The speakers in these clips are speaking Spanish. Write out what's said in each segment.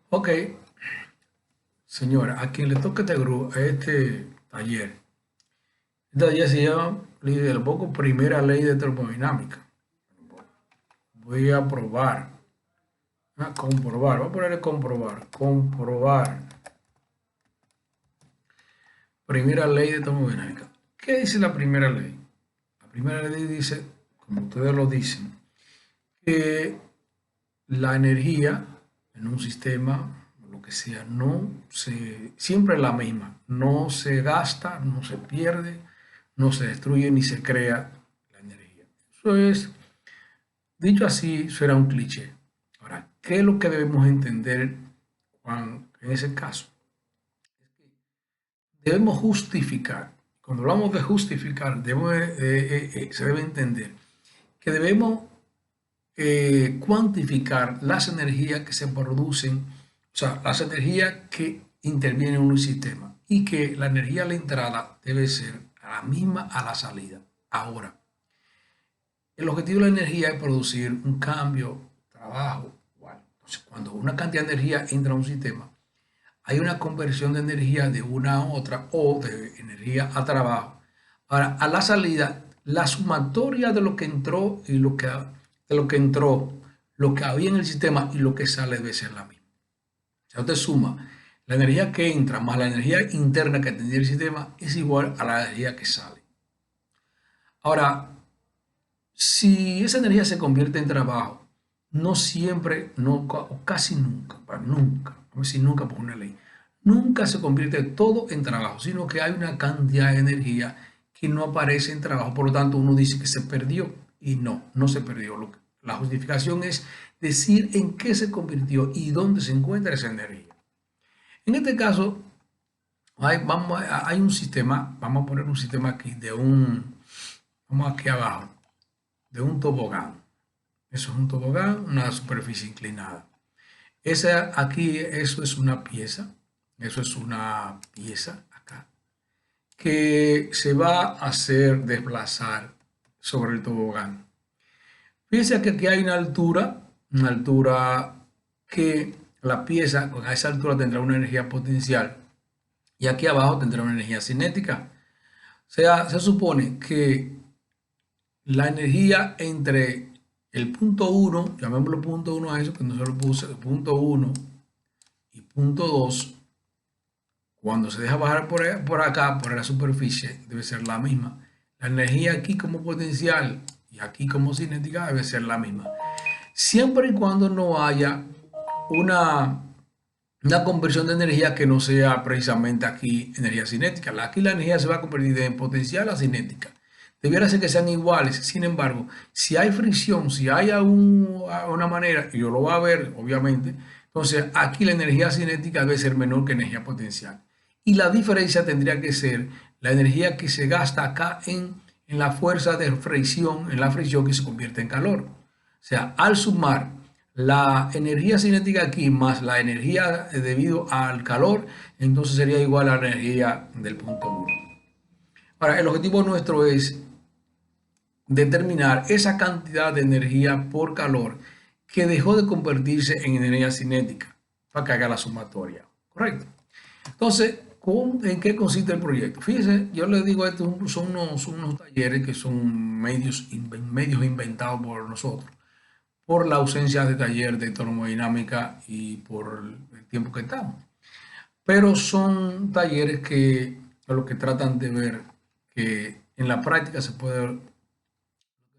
Ok, señora, a quien le toque este taller, se llama, le pongo primera ley de termodinámica. Voy a probar, comprobar, voy a ponerle comprobar, primera ley de termodinámica. ¿Qué dice la primera ley? La primera ley dice, como ustedes lo dicen, que la energía en un sistema, lo que sea, siempre es la misma, no se gasta, no se pierde, no se destruye ni se crea la energía. Eso es, dicho así, eso era un cliché. Ahora, ¿qué es lo que debemos entender, Juan, en ese caso? Debemos justificar. Cuando hablamos de justificar, se debe entender que debemos cuantificar las energías que se producen, o sea, las energías que intervienen en un sistema y que la energía a la entrada debe ser la misma a la salida. Ahora, el objetivo de la energía es producir un cambio, trabajo, igual. Entonces, cuando una cantidad de energía entra a un sistema, hay una conversión de energía de una a otra o de energía a trabajo. Ahora, a la salida, la sumatoria de lo que entró y de lo que entró, lo que había en el sistema y lo que sale debe ser la misma. O sea, usted suma la energía que entra más la energía interna que tendría el sistema es igual a la energía que sale. Ahora, si esa energía se convierte en trabajo, no siempre, nunca, o casi nunca, nunca, a ver si nunca por una ley, nunca se convierte todo en trabajo, sino que hay una cantidad de energía que no aparece en trabajo, por lo tanto uno dice que se perdió y no, no se perdió. La justificación es decir en qué se convirtió y dónde se encuentra esa energía. En este caso, hay un sistema, vamos a poner un sistema aquí vamos aquí abajo, de un tobogán. Eso es un tobogán, una superficie inclinada. Eso es una pieza. Eso es una pieza acá. Que se va a hacer desplazar sobre el tobogán. Fíjense que aquí hay una altura que la pieza con esa altura tendrá una energía potencial y aquí abajo tendrá una energía cinética. O sea, se supone que la energía entre el punto 1, llamémoslo punto 1 a eso, que no se lo puse, punto 1 y punto 2, cuando se deja bajar por acá, por la superficie, debe ser la misma. La energía aquí como potencial y aquí como cinética debe ser la misma. Siempre y cuando no haya una, una conversión de energía que no sea precisamente aquí energía cinética. Aquí la energía se va a convertir en potencial a cinética. Debiera ser que sean iguales. Sin embargo, si hay fricción, si hay una manera, y yo lo voy a ver, obviamente, entonces aquí la energía cinética debe ser menor que energía potencial. Y la diferencia tendría que ser la energía que se gasta acá en la fuerza de fricción, en la fricción que se convierte en calor. O sea, al sumar la energía cinética aquí más la energía debido al calor, entonces sería igual a la energía del punto 1. Ahora, el objetivo nuestro es determinar esa cantidad de energía por calor que dejó de convertirse en energía cinética para que haga la sumatoria. ¿Correcto? Entonces, ¿en qué consiste el proyecto? Fíjense, yo les digo, estos son unos talleres que son medios inventados por nosotros, por la ausencia de taller de termodinámica y por el tiempo que estamos. Pero son talleres que lo que tratan de ver que en la práctica se puede,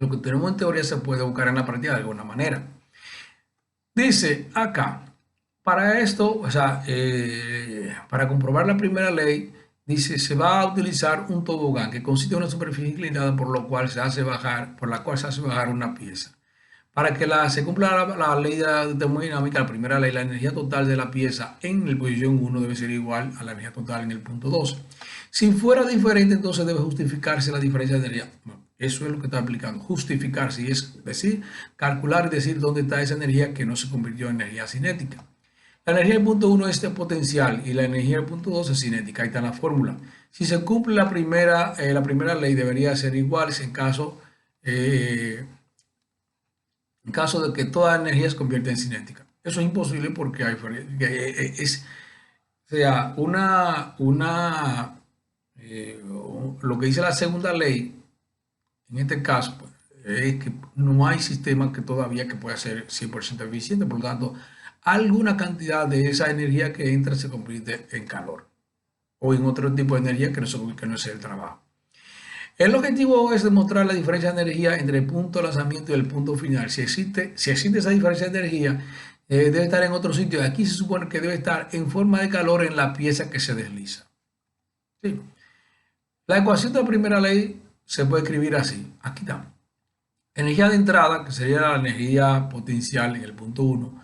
lo que tenemos en teoría se puede buscar en la práctica de alguna manera. Dice acá, para esto, o sea, para comprobar la primera ley, dice, se va a utilizar un tobogán que consiste en una superficie inclinada por la cual se hace bajar una pieza. Para que se cumpla la ley de termodinámica, la primera ley, la energía total de la pieza en la posición 1 debe ser igual a la energía total en el punto 2. Si fuera diferente, entonces debe justificarse la diferencia de energía. Bueno, eso es lo que está aplicando. Justificarse, y es decir, calcular y decir dónde está esa energía que no se convirtió en energía cinética. La energía del punto 1 es de potencial y la energía del punto 2 es cinética. Ahí está la fórmula. Si se cumple la primera ley, debería ser igual en caso de que toda energía se convierta en cinética. Eso es imposible porque hay, o sea, lo que dice la segunda ley, en este caso, pues, es que no hay sistema que todavía que pueda ser 100% eficiente, por lo tanto, alguna cantidad de esa energía que entra se convierte en calor o en otro tipo de energía que no es el trabajo. El objetivo es demostrar la diferencia de energía entre el punto de lanzamiento y el punto final. Si existe esa diferencia de energía, debe estar en otro sitio. Aquí se supone que debe estar en forma de calor en la pieza que se desliza. ¿Sí? La ecuación de la primera ley se puede escribir así. Aquí está. Energía de entrada, que sería la energía potencial en el punto 1,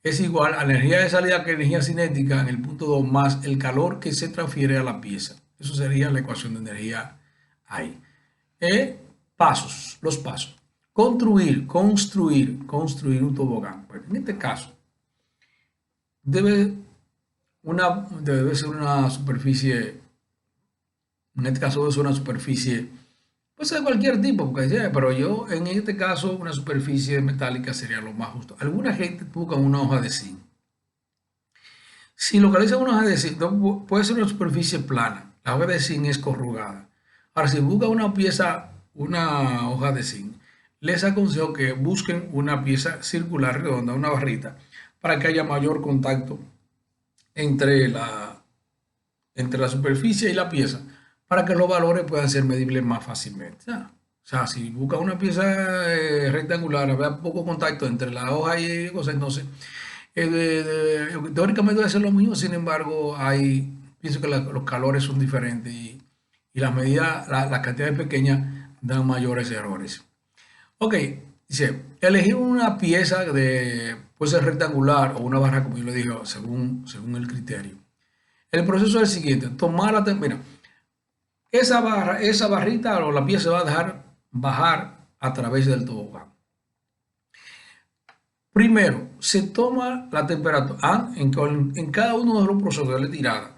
es igual a la energía de salida que energía cinética en el punto 2 más el calor que se transfiere a la pieza. Eso sería la ecuación de energía ahí. Los pasos. Construir un tobogán. Bueno, en este caso, debe, debe ser una superficie, en este caso debe ser una superficie, pues de cualquier tipo, pero yo en este caso una superficie metálica sería lo más justo. Alguna gente busca una hoja de zinc. Si localiza una hoja de zinc, puede ser una superficie plana. La hoja de zinc es corrugada. Ahora, si busca una hoja de zinc, les aconsejo que busquen una pieza circular redonda, una barrita, para que haya mayor contacto entre la superficie y la pieza, para que los valores puedan ser medibles más fácilmente. O sea, si busca una pieza rectangular, habrá poco contacto entre la hoja y cosas, entonces teóricamente debe ser lo mismo, sin embargo, pienso que los calores son diferentes y las medidas, las cantidades pequeñas dan mayores errores. Ok, dice, elegir una pieza puede ser rectangular o una barra, como yo le dije, según el criterio. El proceso es el siguiente, tomar mira, esa barrita o la pieza se va a dejar bajar a través del tobogán. Primero, se toma la temperatura, en cada uno de los procesos de tirada,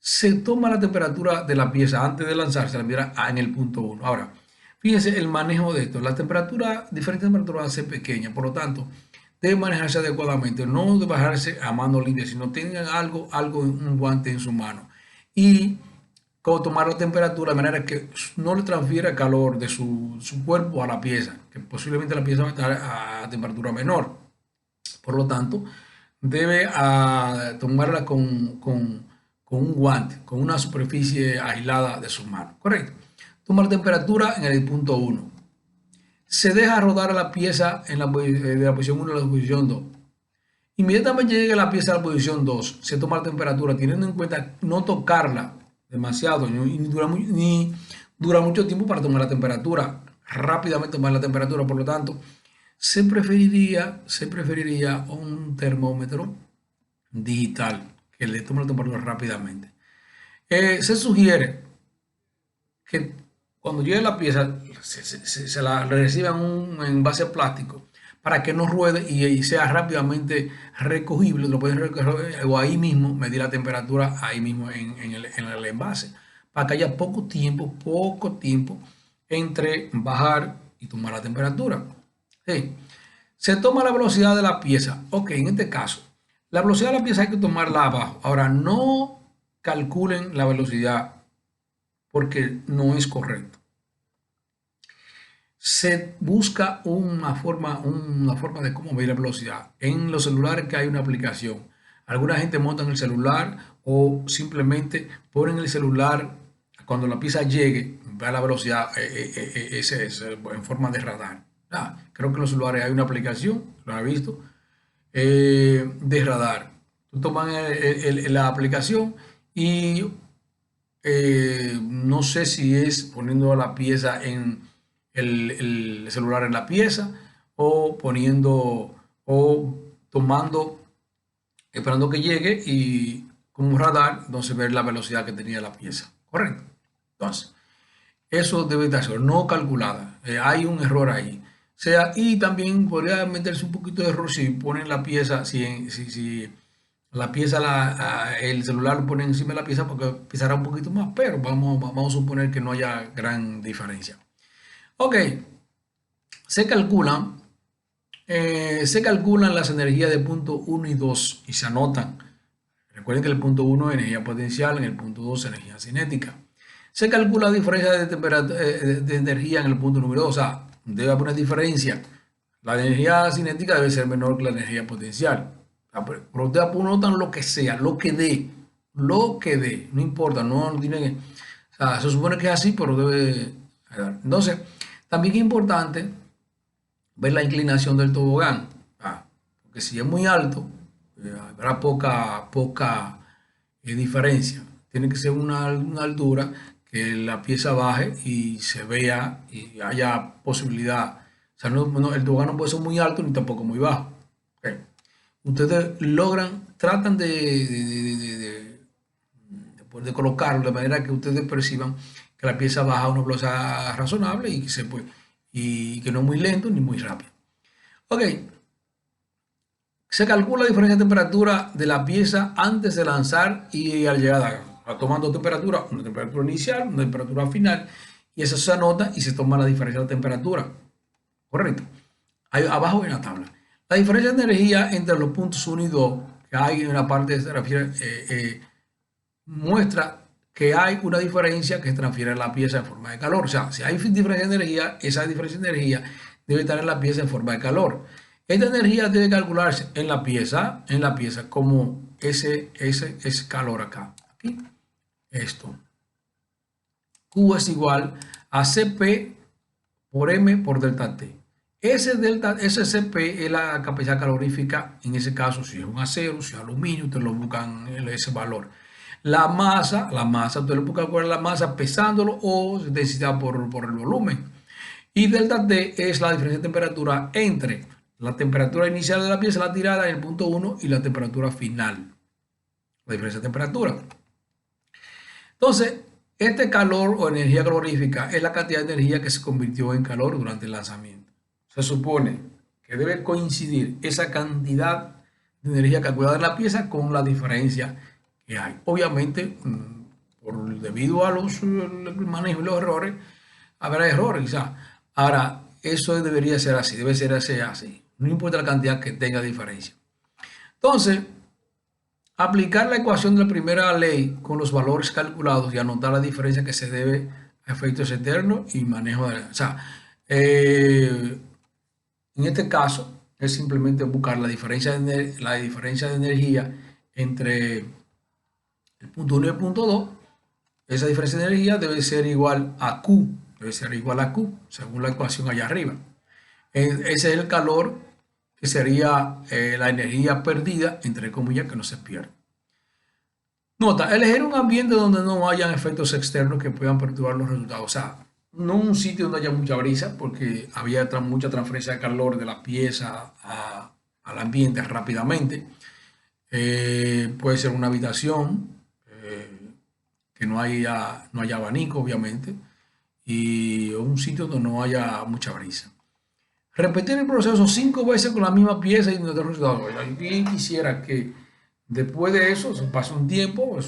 se toma la temperatura de la pieza antes de lanzarse la piedra en el punto 1. Ahora, fíjense el manejo de esto. Diferentes temperaturas van a ser pequeñas, por lo tanto, debe manejarse adecuadamente, no de bajarse a mano limpia, sino tengan un guante en su mano. Y como tomar la temperatura de manera que no le transfiera calor de su cuerpo a la pieza, que posiblemente la pieza va a estar a temperatura menor. Por lo tanto, debe tomarla con un guante, con una superficie aislada de su mano. Correcto. Tomar temperatura en el punto 1. Se deja rodar la pieza de la posición 1 a la posición 2. Inmediatamente llegue la pieza a la posición 2, se toma la temperatura, teniendo en cuenta no tocarla demasiado, ni dura mucho tiempo para tomar la temperatura, rápidamente tomar la temperatura, por lo tanto, se preferiría un termómetro digital que le tome la temperatura rápidamente. Se sugiere que cuando llegue la pieza se la reciba en un envase plástico para que no ruede y sea rápidamente recogible. Lo puedes recoger o ahí mismo medir la temperatura ahí mismo en el envase para que haya poco tiempo entre bajar y tomar la temperatura. Sí. Se toma la velocidad de la pieza. Ok, en este caso, la velocidad de la pieza hay que tomarla abajo. Ahora, no calculen la velocidad porque no es correcto. Se busca una forma de cómo medir la velocidad. En los celulares que hay una aplicación. Alguna gente monta en el celular o simplemente ponen el celular cuando la pieza llegue, vea la velocidad en forma de radar. Creo que en los celulares hay una aplicación, lo he visto, de radar. Tú toman la aplicación y no sé si es poniendo la pieza en el celular en la pieza o tomando, esperando que llegue y como radar, entonces ver la velocidad que tenía la pieza. Correcto. Entonces, eso debe de ser no calculada. Hay un error ahí. O sea, y también podría meterse un poquito de error si ponen la pieza, si la pieza, el celular lo pone encima de la pieza porque pesará un poquito más, pero vamos a suponer que no haya gran diferencia. Ok, se calculan Se calculan las energías de punto 1 y 2 y se anotan. Recuerden que el punto 1 es energía potencial, en el punto 2 energía cinética. Se calcula la diferencia de energía en el punto número 2, o sea, debe haber una diferencia. La energía cinética debe ser menor que la energía potencial. Pero ustedes anotan lo que sea, lo que dé, no importa, no tiene que. O sea, se supone que es así, pero debe. Entonces, también es importante ver la inclinación del tobogán. Porque si es muy alto, habrá poca diferencia. Tiene que ser una altura que la pieza baje y se vea y haya posibilidad. O sea, el tobogán no puede ser muy alto ni tampoco muy bajo. Okay. Ustedes tratan de colocarlo de manera que ustedes perciban que la pieza baja a una velocidad razonable y que no es muy lento ni muy rápido. Ok, se calcula la diferencia de temperatura de la pieza antes de lanzar y al llegar tomando temperatura, una temperatura inicial, una temperatura final, y eso se anota y se toma la diferencia de temperatura. Correcto. Ahí abajo en la tabla. La diferencia de energía entre los puntos 1 y 2, que hay en una parte se refiere, muestra que hay una diferencia que transfiere la pieza en forma de calor. O sea, si hay diferencia de energía, esa diferencia de energía debe estar en la pieza en forma de calor. Esta energía debe calcularse en la pieza como ese calor acá. Aquí, esto. Q es igual a Cp por M por delta T. Ese Cp es la capacidad calorífica, en ese caso, si es un acero, si es aluminio, ustedes lo buscan en ese valor. La masa, ustedes lo buscan por la masa pesándolo o densidad por el volumen. Y delta T es la diferencia de temperatura entre la temperatura inicial de la pieza, la tirada en el punto 1 y la temperatura final. La diferencia de temperatura. Entonces, este calor o energía calorífica es la cantidad de energía que se convirtió en calor durante el lanzamiento. Se supone que debe coincidir esa cantidad de energía calculada en la pieza con la diferencia que hay. Obviamente, debido a los manejos y los errores, habrá errores quizás. Ahora, eso debería ser así, debe ser así. No importa la cantidad que tenga diferencia. Entonces, aplicar la ecuación de la primera ley con los valores calculados y anotar la diferencia que se debe a efectos eternos y manejo de... O sea, en este caso es simplemente buscar la diferencia de energía entre el punto 1 y el punto 2. Esa diferencia de energía debe ser igual a Q, según la ecuación allá arriba. Ese es el calor que sería la energía perdida, entre comillas, que no se pierde. Nota, elegir un ambiente donde no hayan efectos externos que puedan perturbar los resultados. O sea, no un sitio donde haya mucha brisa, porque había mucha transferencia de calor de la pieza al ambiente rápidamente. Puede ser una habitación que no haya abanico, obviamente, y un sitio donde no haya mucha brisa. Repetir el proceso 5 veces con la misma pieza y no tener resultados. Yo quisiera que después de eso, pase un tiempo,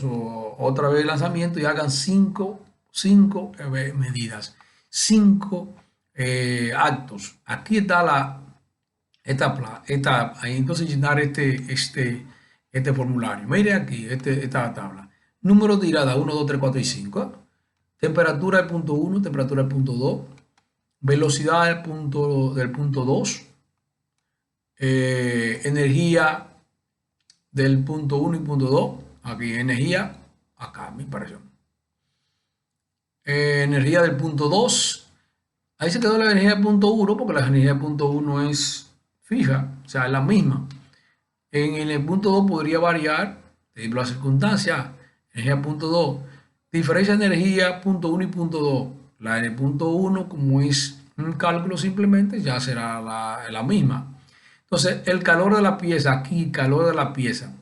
otra vez el lanzamiento y hagan 5 medidas, 5 actos. Aquí está ahí entonces llenar este formulario. Mire aquí, esta tabla. Número de tirada 1, 2, 3, 4 y 5. Temperatura del punto 1, temperatura del punto 2. Velocidad del punto 2. Energía del punto 1 y punto 2. Aquí, energía, acá, mi impresión. Energía del punto 2. Ahí se quedó la energía del punto 1 porque la energía del punto 1 es fija, o sea, es la misma. En el punto 2 podría variar debido a las circunstancias. Energía punto 2. Diferencia de energía punto 1 y punto 2. La en el punto 1, como es un cálculo simplemente, ya será la misma. Entonces, el calor de la pieza, aquí, calor de la pieza.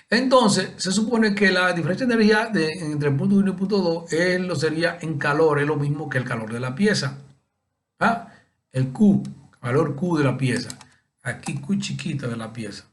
Entonces, se supone que la diferencia de energía entre el punto 1 y el punto 2 sería en calor, es lo mismo que el calor de la pieza. ¿Ah? El Q, valor Q de la pieza. Aquí Q chiquita de la pieza.